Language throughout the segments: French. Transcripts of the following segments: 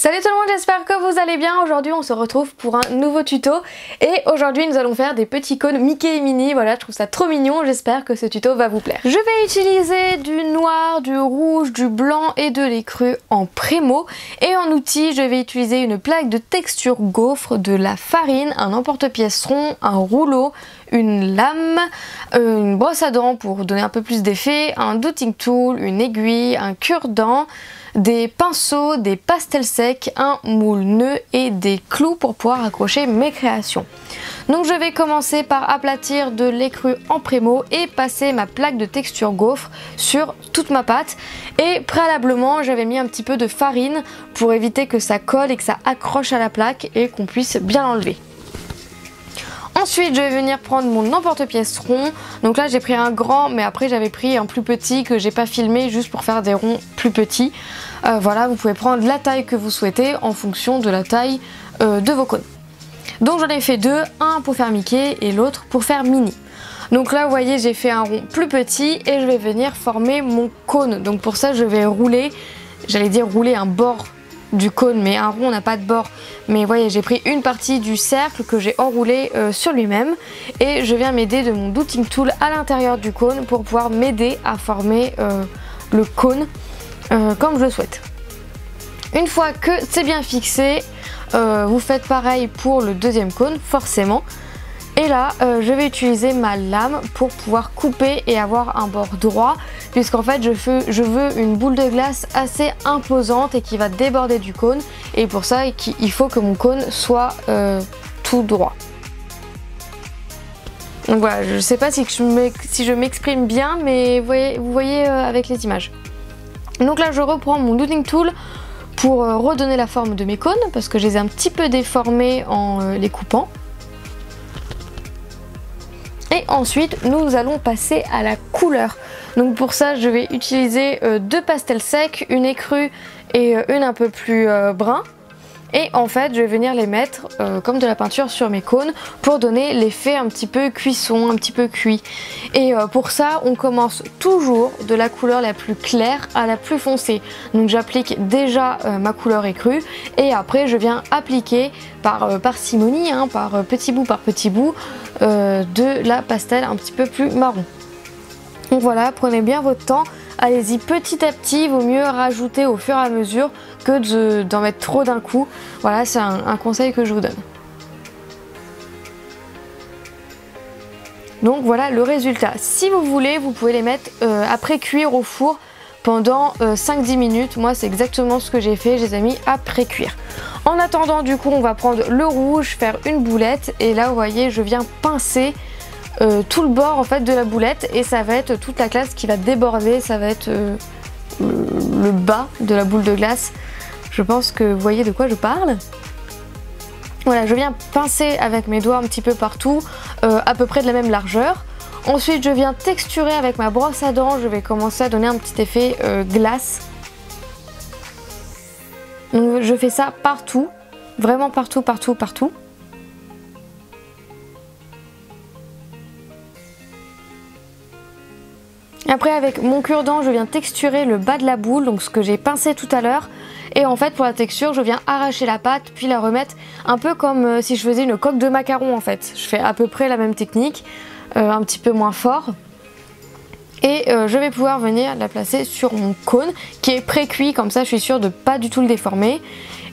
Salut tout le monde, j'espère que vous allez bien. Aujourd'hui on se retrouve pour un nouveau tuto et aujourd'hui nous allons faire des petits cônes Mickey et Minnie. Voilà, je trouve ça trop mignon, j'espère que ce tuto va vous plaire. Je vais utiliser du noir, du rouge, du blanc et de l'écru en Prémo. Et en outil je vais utiliser une plaque de texture gaufre, de la farine, un emporte-pièce rond, un rouleau, une lame, une brosse à dents pour donner un peu plus d'effet, un dotting tool, une aiguille, un cure-dent, des pinceaux, des pastels secs, un moule-nœud et des clous pour pouvoir accrocher mes créations. Donc je vais commencer par aplatir de l'écru en Prémo et passer ma plaque de texture gaufre sur toute ma pâte. Et préalablement j'avais mis un petit peu de farine pour éviter que ça colle et que ça accroche à la plaque et qu'on puisse bien l'enlever. Ensuite je vais venir prendre mon emporte-pièce rond, donc là j'ai pris un grand mais après j'avais pris un plus petit que j'ai pas filmé juste pour faire des ronds plus petits. Voilà, vous pouvez prendre la taille que vous souhaitez en fonction de la taille de vos cônes. Donc j'en ai fait deux, un pour faire Mickey et l'autre pour faire Minnie. Donc là vous voyez j'ai fait un rond plus petit et je vais venir former mon cône. Donc pour ça je vais rouler, j'allais dire rouler un bord du cône, mais un rond n'a pas de bord, mais voyez j'ai pris une partie du cercle que j'ai enroulé sur lui-même et je viens m'aider de mon dotting tool à l'intérieur du cône pour pouvoir m'aider à former le cône comme je le souhaite. Une fois que c'est bien fixé, vous faites pareil pour le deuxième cône forcément. Et là je vais utiliser ma lame pour pouvoir couper et avoir un bord droit, puisqu'en fait je veux une boule de glace assez imposante et qui va déborder du cône, et pour ça il faut que mon cône soit tout droit. Donc voilà, je sais pas si je m'exprime bien, mais vous voyez avec les images. Donc là je reprends mon dotting tool pour redonner la forme de mes cônes, parce que je les ai un petit peu déformés en les coupant. Et ensuite nous allons passer à la couleur. Donc pour ça je vais utiliser deux pastels secs, une écrue et une un peu plus brun. Et en fait je vais venir les mettre comme de la peinture sur mes cônes pour donner l'effet un petit peu cuisson, un petit peu cuit. Et pour ça on commence toujours de la couleur la plus claire à la plus foncée. Donc j'applique déjà ma couleur écrue et après je viens appliquer par parcimonie, par petit bout de la pastel un petit peu plus marron. Donc voilà, prenez bien votre temps, allez-y petit à petit, vaut mieux rajouter au fur et à mesure que d'en mettre trop d'un coup. Voilà, c'est un conseil que je vous donne. Donc voilà le résultat. Si vous voulez, vous pouvez les mettre après cuire au four pendant 5-10 minutes. Moi c'est exactement ce que j'ai fait, je les ai mis après cuire. En attendant du coup on va prendre le rouge, faire une boulette, et là vous voyez je viens pincer tout le bord en fait de la boulette, et ça va être toute la glace qui va déborder, ça va être le bas de la boule de glace. Je pense que vous voyez de quoi je parle. Voilà, je viens pincer avec mes doigts un petit peu partout, à peu près de la même largeur. Ensuite je viens texturer avec ma brosse à dents, je vais commencer à donner un petit effet glace. Donc je fais ça partout, vraiment partout. Après avec mon cure-dent je viens texturer le bas de la boule, donc ce que j'ai pincé tout à l'heure. Et en fait pour la texture je viens arracher la pâte puis la remettre un peu comme si je faisais une coque de macaron en fait. Je fais à peu près la même technique, un petit peu moins fort. Et je vais pouvoir venir la placer sur mon cône qui est pré-cuit, comme ça je suis sûre de pas du tout le déformer.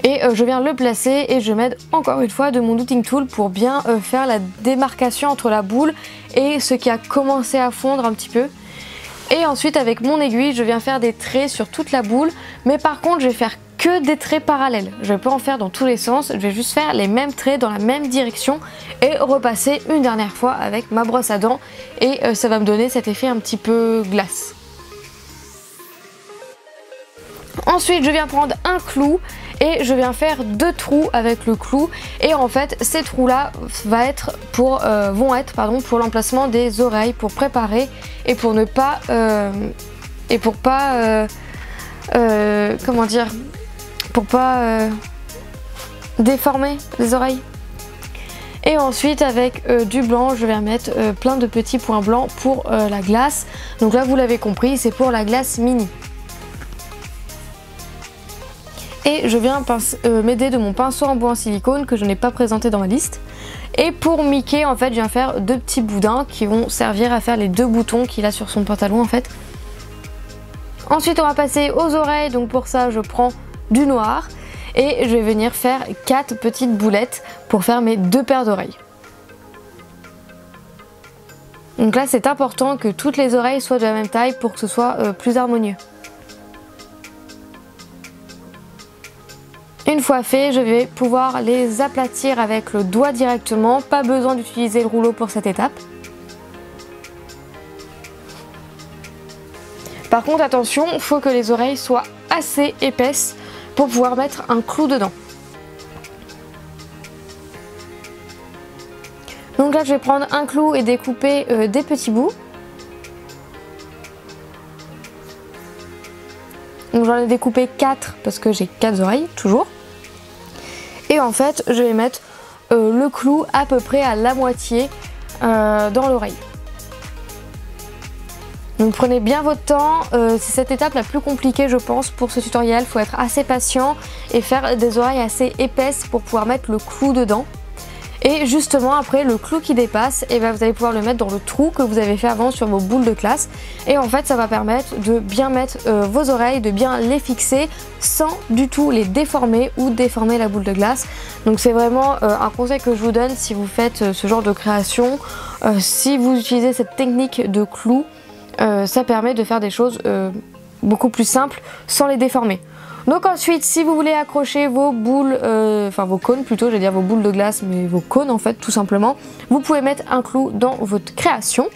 Et je viens le placer et je m'aide encore une fois de mon dotting tool pour bien faire la démarcation entre la boule et ce qui a commencé à fondre un petit peu. Et ensuite avec mon aiguille je viens faire des traits sur toute la boule, mais par contre je vais faire que des traits parallèles. Je vais pas en faire dans tous les sens, je vais juste faire les mêmes traits dans la même direction et repasser une dernière fois avec ma brosse à dents, et ça va me donner cet effet un petit peu glace. Ensuite je viens prendre un clou et je viens faire deux trous avec le clou, et en fait ces trous là vont être pour l'emplacement des oreilles, pour préparer et pour ne pas déformer les oreilles. Et ensuite avec du blanc je vais mettre plein de petits points blancs pour la glace. Donc là vous l'avez compris, c'est pour la glace Minnie. Et je viens m'aider de mon pinceau en bois en silicone que je n'ai pas présenté dans ma liste. Et pour Mickey, en fait, je viens faire 2 petits boudins qui vont servir à faire les 2 boutons qu'il a sur son pantalon en fait. Ensuite, on va passer aux oreilles. Donc pour ça, je prends du noir et je vais venir faire 4 petites boulettes pour faire mes 2 paires d'oreilles. Donc là, c'est important que toutes les oreilles soient de la même taille pour que ce soit plus harmonieux. Une fois fait, je vais pouvoir les aplatir avec le doigt directement, pas besoin d'utiliser le rouleau pour cette étape. Par contre attention, il faut que les oreilles soient assez épaisses pour pouvoir mettre un clou dedans. Donc là je vais prendre un clou et découper des petits bouts. Donc j'en ai découpé 4 parce que j'ai 4 oreilles toujours. Et en fait je vais mettre le clou à peu près à la moitié dans l'oreille. Donc prenez bien votre temps, c'est cette étape la plus compliquée je pense pour ce tutoriel. Il faut être assez patient et faire des oreilles assez épaisses pour pouvoir mettre le clou dedans. Et justement après le clou qui dépasse, et ben vous allez pouvoir le mettre dans le trou que vous avez fait avant sur vos boules de classe. Et en fait ça va permettre de bien mettre vos oreilles, de bien les fixer sans du tout les déformer ou déformer la boule de glace. Donc c'est vraiment un conseil que je vous donne si vous faites ce genre de création. Si vous utilisez cette technique de clou, ça permet de faire des choses beaucoup plus simples sans les déformer. Donc ensuite, si vous voulez accrocher vos boules, enfin vos cônes plutôt, je vais dire vos boules de glace, mais vos cônes en fait tout simplement, vous pouvez mettre un clou dans votre création.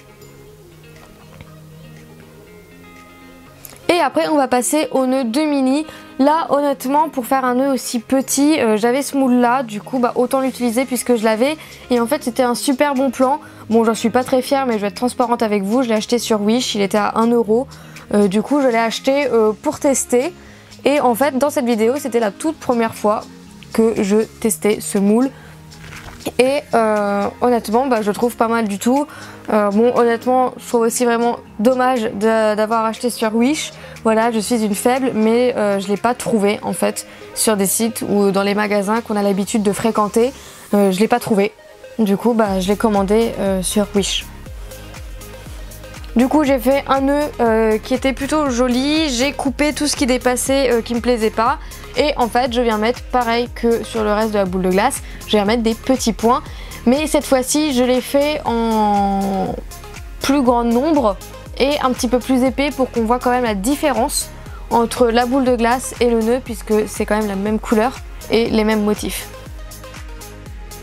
Et après on va passer au nœud de mini. Là honnêtement pour faire un nœud aussi petit, j'avais ce moule là, du coup bah, autant l'utiliser puisque je l'avais. Et en fait c'était un super bon plan. Bon j'en suis pas très fière mais je vais être transparente avec vous, je l'ai acheté sur Wish, il était à 1 €. Du coup je l'ai acheté pour tester. Et en fait dans cette vidéo c'était la toute première fois que je testais ce moule. Et honnêtement bah, je trouve pas mal du tout. Bon honnêtement je trouve aussi vraiment dommage d'avoir acheté sur Wish. Voilà, je suis une faible mais je l'ai pas trouvé en fait sur des sites ou dans les magasins qu'on a l'habitude de fréquenter. Je l'ai pas trouvé. Du coup bah, je l'ai commandé sur Wish. Du coup j'ai fait un nœud qui était plutôt joli, j'ai coupé tout ce qui dépassait qui me plaisait pas. Et en fait je viens mettre pareil que sur le reste de la boule de glace, je viens mettre des petits points. Mais cette fois-ci je l'ai fait en plus grand nombre et un petit peu plus épais pour qu'on voit quand même la différence entre la boule de glace et le nœud puisque c'est quand même la même couleur et les mêmes motifs.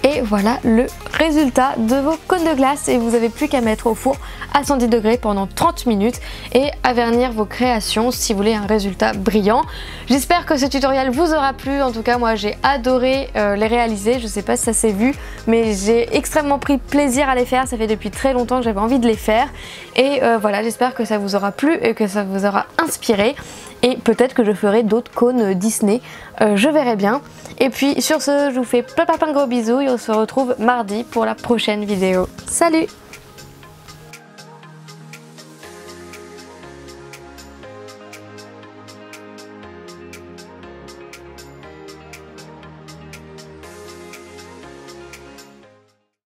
Et voilà le résultat de vos cônes de glace et vous n'avez plus qu'à mettre au four à 110 degrés pendant 30 minutes et à vernir vos créations si vous voulez un résultat brillant. J'espère que ce tutoriel vous aura plu, en tout cas moi j'ai adoré les réaliser, je sais pas si ça s'est vu mais j'ai extrêmement pris plaisir à les faire, ça fait depuis très longtemps que j'avais envie de les faire et voilà j'espère que ça vous aura plu et que ça vous aura inspiré. Et peut-être que je ferai d'autres cônes Disney, je verrai bien. Et puis sur ce, je vous fais plein de gros bisous et on se retrouve mardi pour la prochaine vidéo. Salut!